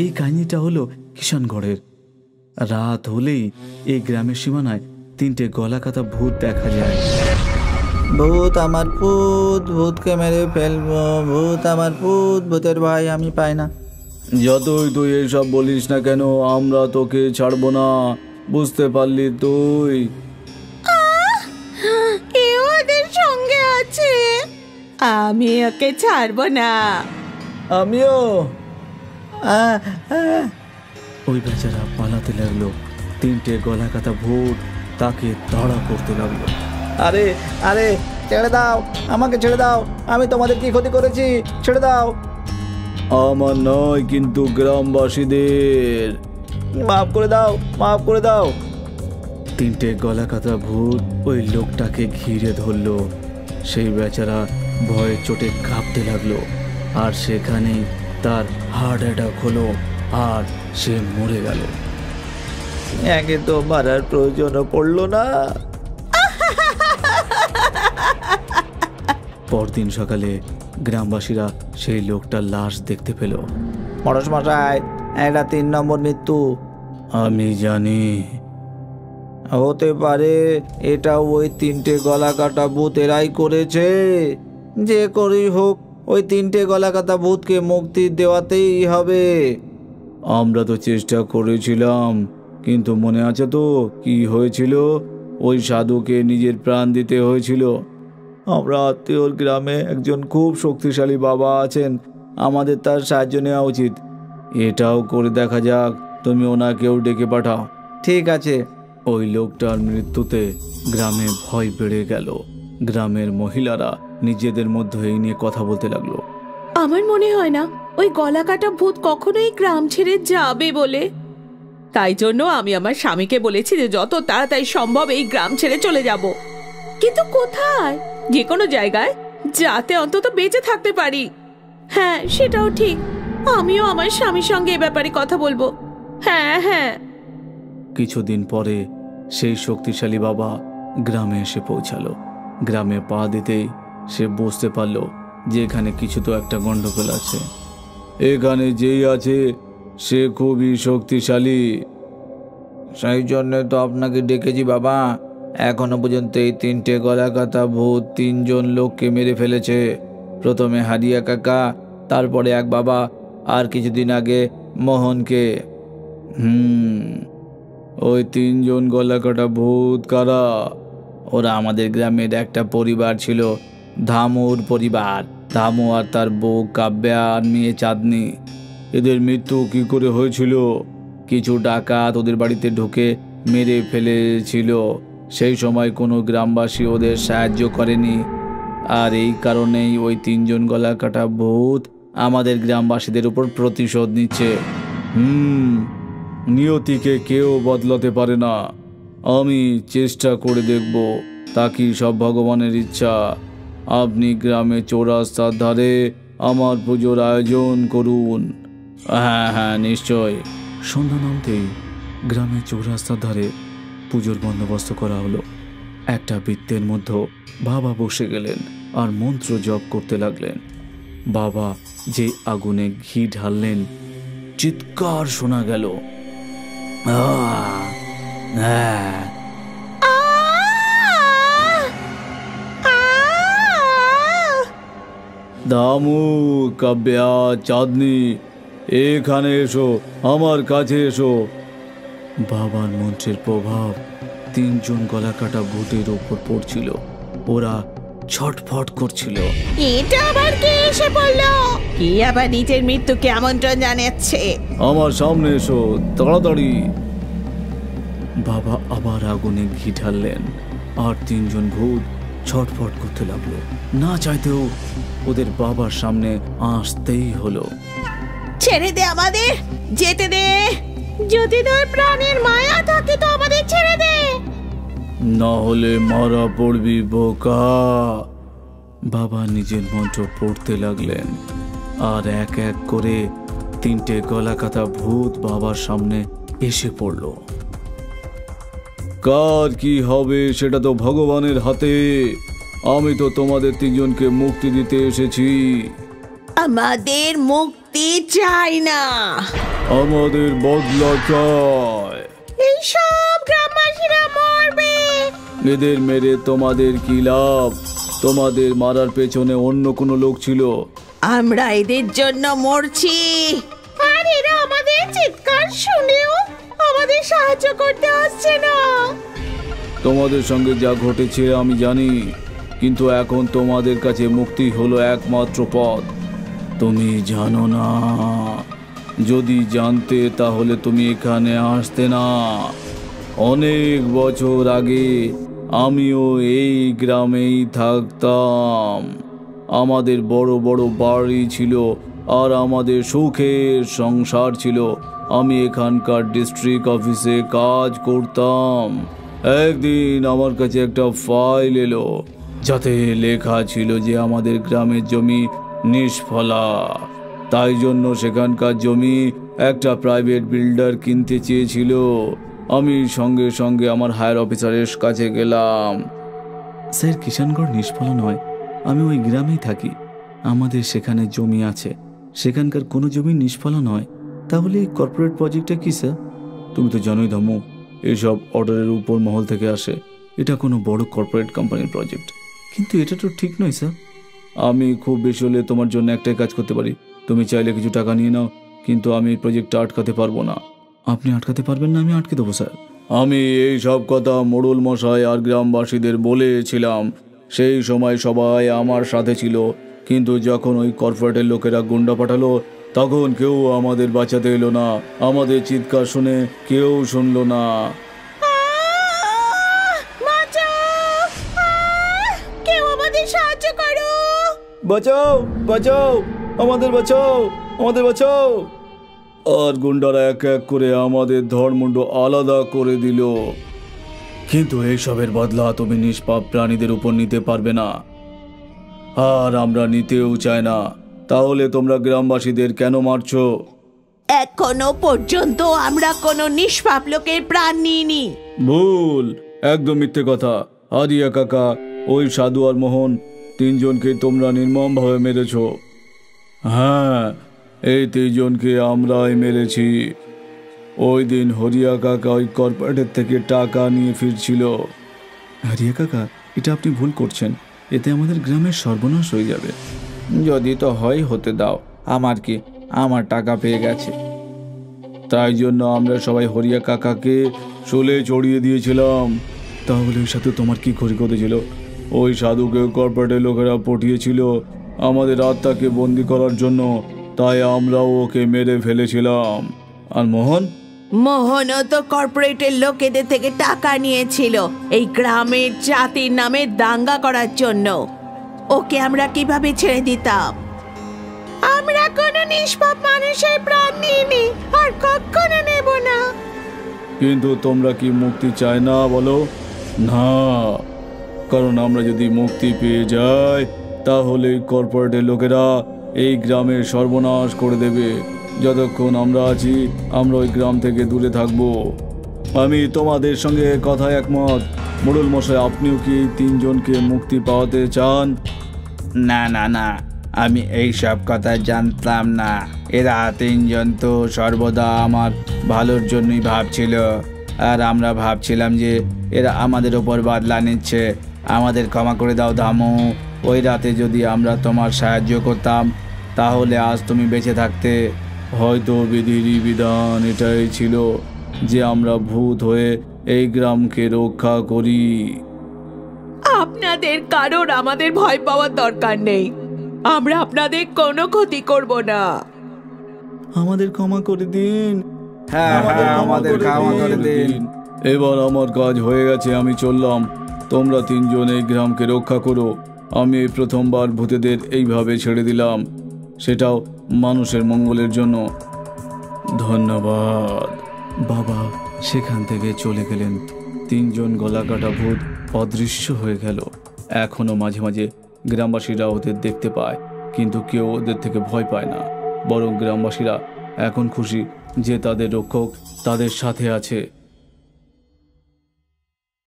এই কাহিনীটা হলো কিষানগড়ের। রাত হলেই এই গ্রামের সীমানায় তিনটে গলাকাটা ভূত দেখা যায়। ভূত আমার ভূত, ভূতকে মেরে ফেলবো, ভূত আমার ভূত, ভূতের ভাই আমি পাই না। যতই তুই এইসব বলিস না কেন, আমরা তোকে ছাড়বো না, বুঝতে পারলি তুই? এও ওদের সঙ্গে আছে, আমি ওকে ছাড়বো না। আমিও। ওই বেচারা পালাতে লাগলো। তিনটে গলাকাটা ভূত তাকে তাড়া করতে লাগলো। আরে আরে ছেড়ে দাও, আমাকে ছেড়ে দাও, আমি তোমাদের কি ক্ষতি করেছি? ছেড়ে দাও। আমার নয়, কিন্তু গ্রামবাসীদের। মাফ করে দাও, মাফ করে দাও। তিনটে গলাকাটা ভূত ওই লোকটাকে ঘিরে ধরলো। সেই বেচারা ভয়ে চোটে কাঁপতে লাগলো, আর সেখানে তার হার্ট অ্যাটাক হলো আর সে মরে গেল। একে তো মারার প্রয়োজনও পড়লো না। পরদিন সকালে গ্রামবাসীরা সেই লোকটার লাশ দেখতে পেল। পরশ মশাই, এটা 3 নম্বর মৃত্যু। আমি জানি। হতে পারে এটা ওই 3টে গলা কাটা ভূত এরাই করেছে। যে করেই হোক, ওই 3টে গলা কাটা ভূতকে মুক্তি দেওয়াতেই হবে। আমরা তো চেষ্টা করেছিলাম, কিন্তু মনে আছে তো কি হয়েছিল? ওই সাধুকে নিজের প্রাণ দিতে হয়েছিল। আমরা আত্মীয়র গ্রামে একজন খুব শক্তিশালী বাবা আছেন, আমাদের তার সাহায্য নেওয়া উচিত। এটাও করে দেখা যাক, তুমি ওনাকেও ডেকে পাঠাও। ঠিক আছে। ওই লোকটার মৃত্যুতে গ্রামে ভয় বেড়ে গেল। গ্রামের মহিলারা নিজেদের মধ্যে এই নিয়ে কথা বলতে লাগলো। আমার মনে হয় না ওই গলা কাটা ভূত কখনোই গ্রাম ছেড়ে যাবে বলে। তাই জন্য আমি আমার স্বামীকে বলেছি যে যত তাড়াতাড়ি সম্ভব এই গ্রাম ছেড়ে চলে যাব। কিন্তু কোথায়? যে কোনো জায়গায়, যাতে অন্তত বেঁচে থাকতে পারি। হ্যাঁ, সেটাও ঠিক। আমিও আমার স্বামীর সঙ্গে এ ব্যাপারে কথা বলবো। হ্যাঁ হ্যাঁ। কিছুদিন পরে সেই শক্তিশালী বাবা গ্রামে এসে পৌঁছালো। গ্রামে পা দিতেই সে বুঝতে পারলো যে এখানে কিছু তো একটা গন্ডগোল আছে। এখানে যেই আছে সে খুবই শক্তিশালী। সেই জন্য তো আপনাকে ডেকেছি বাবা। এখনো পর্যন্ত এই 3টে গলা কাটা ভূত 3 জন লোককে মেরে ফেলেছে। প্রথমে হারিয়া কাকা, তারপরে এক বাবা, আর কিছুদিন আগে মোহনকে। ওই 3 জন গলা কাটা ভূত কারা? ওরা আমাদের গ্রামের একটা পরিবার ছিল, ধামুর পরিবার। ধামু আর তার বউ কাব্যা আর মেয়ে চাঁদনি। এদের মৃত্যু কি করে হয়েছিল? কিছু ডাকাত ওদের বাড়িতে ঢুকে মেরে ফেলেছিল। সেই সময় কোনো গ্রামবাসী ওদের সাহায্য করেনি, আর এই কারণেই ওই 3 জন গলা কাটা ভূত আমাদের গ্রামবাসীদের উপর প্রতিশোধ নিচ্ছে। নিয়তিকে কেউ বদলাতে পারে না। আমি চেষ্টা করে দেখব, তা কি সব ভগবানের ইচ্ছা। আপনি গ্রামে চৌরাস্তার ধারে আমার পুজোর আয়োজন করুন। হ্যাঁ হ্যাঁ, নিশ্চয়। সন্ধ্যা নামতেই গ্রামের চৌরাস্তার ধারে পুজোর বন্দোবস্ত করা হলো। একটা বৃত্তের মধ্যে বাবা বসে গেলেন আর মন্ত্র জপ করতে লাগলেন। বাবা যে আগুনে ঘি ঢাললেন, চিৎকার শোনা গেল। দামু, কাব্যা, চাঁদনি, এখানে এসো, আমার কাছে এসো। বাবার মন্ত্রের প্রভাব 3 জন গলা কাটা ভূতের উপর পড়ছিল। ওরা ছটফট করছিল। এটা আবার কে এসে পড়লো? কি আবার নিজের মৃত্যুকে আমন্ত্রণ জানাচ্ছে? আমার সামনে এসো, তাড়াতাড়ি। বাবা আবার আগুনে ঘি ঢাললেন, আর 3 জন ভূত ছটফট করতে লাগলো। না চাইতেও ওদের বাবার সামনে আসতেই হলো। ছেড়ে দে আমাদের, যেতে দে। যদি তোর প্রাণের মায়া থাকে তো আমাদের ছেড়ে দে, না হলে মারা পড়বি বোকা। বাবা নিজের মন্ত্র পড়তে লাগলেন, আর এক এক করে 3টে গলা কাটা ভূত বাবার সামনে এসে পড়ল। কার কি হবে সেটা তো ভগবানের হাতে। আমি তো তোমাদের 3 জনকে মুক্তি দিতে এসেছি। আমাদের মুক্তি চাই না, আমাদের বদলা চাই। এইসব গ্রামবাসীরা মরবে। এদের মেরে তোমাদের কি লাভ? তোমাদের মারার পেছনে অন্য কোনো লোক ছিল। আমরা এদের জন্য মরছি, আর এরা আমাদের চিৎকার শুনেও আমাদের সাহায্য করতে আসছে না। তোমাদের সঙ্গে যা ঘটেছে আমি জানি, কিন্তু এখন তোমাদের কাছে মুক্তি হলো একমাত্র পথ। তুমি জানো না, যদি জানতে তাহলে তুমি এখানে আসতে না। অনেক বছর আগে আমিও এই গ্রামেই থাকতাম। আমাদের বড় বড় বাড়ি ছিল আর আমাদের সুখের সংসার ছিল। আমি এখানকার ডিস্ট্রিক্ট অফিসে কাজ করতাম। একদিন আমার কাছে একটা ফাইল এলো, যাতে লেখা ছিল যে আমাদের গ্রামের জমি নিষ্ফলা। তাই জন্য সেখানকার জমি একটা প্রাইভেট বিল্ডার কিনতে চেয়েছিল। আমি সঙ্গে সঙ্গে আমার হায়ার অফিসারের কাছে গেলাম। স্যার, কিষানগড় নিষ্ফলা নয়, আমি ওই গ্রামেই থাকি। আমাদের সেখানে জমি আছে, সেখানকার কোনো জমি নিষ্ফলা নয়। তাহলে এই কর্পোরেট প্রজেক্টটা কি স্যার? তুমি তো জানোই ধর্মু, এসব অর্ডারের উপর মহল থেকে আসে। এটা কোনো বড় কর্পোরেট কোম্পানির প্রজেক্ট, কিন্তু এটা তো ঠিক নয় স্যার। আমি খুব বেশি হলে তোমার জন্য একটাই কাজ করতে পারি। তুমি চাইলে কিছু টাকা নিয়ে নাও, কিন্তু আমি এই প্রজেক্টটা আটকাতে পারবো না। আপনি আটকাতে পারবেন না? আমি আটকে দেবো স্যার। আমি এই সব কথা মোড়ল মশাই আর গ্রামবাসীদের বলেছিলাম। সেই সময় সবাই আমার সাথে ছিল, কিন্তু যখন ওই কর্পোরেটের লোকেরা গুন্ডা পাঠালো, তখন কেউ আমাদের বাঁচাতে এলো না। আমাদের চিৎকার শুনে কেউ শুনলো না। কেউ আমাদের সাহায্য করো! বাঁচাও, বাঁচাও, আমাদের বাঁচাও, আমাদের বাঁচাও। আর গুন্ডারা এক এক করে আমাদের ধর্মুণ্ড আলাদা করে দিল। কিন্তু এইসবের বদলা তুমি নিষ্পাপ প্রাণীদের উপর নিতে পারবে না, আর আমরা নিতেও চাই না। তাহলে তোমরা গ্রামবাসীদের কেন মারছো? এখনো পর্যন্ত আমরা কোনো নিষ্পাপ লোকের প্রাণ নিইনি। ভুল, একদম মিথ্যে কথা। হারিয়া কাকা, ওই সাধু আর মোহন, তিনজনকে তোমরা নির্মমভাবে মেরেছ। হ্যাঁ, এই তিনজনকে আমরাই মেরেছি। ওই দিন হরিয়া কাকা ওই কর্পোরেটের থেকে টাকা নিয়ে ফিরছিল। হারিয়া কাকা, এটা আপনি ভুল করছেন। এতে আমাদের গ্রামের সর্বনাশ হয়ে যাবে। যদি তো হয় হতে দাও, আমার কি, আমার টাকা পেয়ে গেছে। তাই জন্য আমরা সবাই হরিয়া কাকাকে শুলে চড়িয়ে দিয়েছিলাম। তাহলে ওই সাথে তোমার কি ক্ষতি করেছিল? ওই সাধুকে কর্পোরেটের লোকেরা পটিয়েছিল আমাদের আত্মাকে বন্দি করার জন্য, তাই আমরাও ওকে মেরে ফেলেছিলাম। আর মোহনও তো কর্পোরেটের লোকেদের থেকে টাকা নিয়েছিল এই গ্রামের জাতির নামে দাঙ্গা করার জন্য। ওকে আমরা কিভাবে ছেড়ে দিতাম? আমরা কোনো নিষ্পাপ মানুষের প্রাণ নিইনি, আর কখনো নেব না। কিন্তু তোমরা কি মুক্তি চায় না বলো? না, কারণ আমরা যদি মুক্তি পেয়ে যাই, তাহলে কর্পোরেটের লোকেরা এই গ্রামের সর্বনাশ করে দেবে। যতক্ষণ আমরা আছি, আমরা ওই গ্রাম থেকে দূরে থাকব। আমি তোমাদের সঙ্গে কথা একমত। মোড়ল মশাই, আপনিও কি এই তিনজনকে মুক্তি পাওয়াতে চান? না না না, আমি এই সব কথা জানতাম না। এরা তিনজন তো সর্বদা আমার ভালোর জন্যই ভাবছিল, আর আমরা ভাবছিলাম যে এরা আমাদের ওপর বদলা নিচ্ছে। আমাদের ক্ষমা করে দাও ধামু। ওই রাতে যদি আমরা তোমার সাহায্য করতাম, তাহলে আজ তুমি বেঁচে থাকতে। হয়তো বিধির বিধান এটাই ছিল যে আমরা ভূত হয়ে এই গ্রামকে রক্ষা করি। আপনাদের কারোর আমাদের ভয় পাওয়ার দরকার নেই। আমরা আপনাদের কোনো ক্ষতি করব না। আমাদের ক্ষমা করে দিন। হ্যাঁ, আমাদের ক্ষমা করে দিন। এবার আমার কাজ হয়ে গেছে, আমি চললাম। তোমরা তিনজন এই গ্রামকে রক্ষা করো। আমি এই প্রথমবার ভূতেদের এইভাবে ছেড়ে দিলাম, সেটাও মানুষের মঙ্গলের জন্য। ধন্যবাদ। বাবা সেখান থেকে চলে গেলেন। তিনজন গলাকাটা ভূত অদৃশ্য হয়ে গেল। এখনো মাঝে মাঝে গ্রামবাসীরা ওদের দেখতে পায়, কিন্তু কেউ ওদের থেকে ভয় পায় না। বরং গ্রামবাসীরা এখন খুশি যে তাদের রক্ষক তাদের সাথে আছে।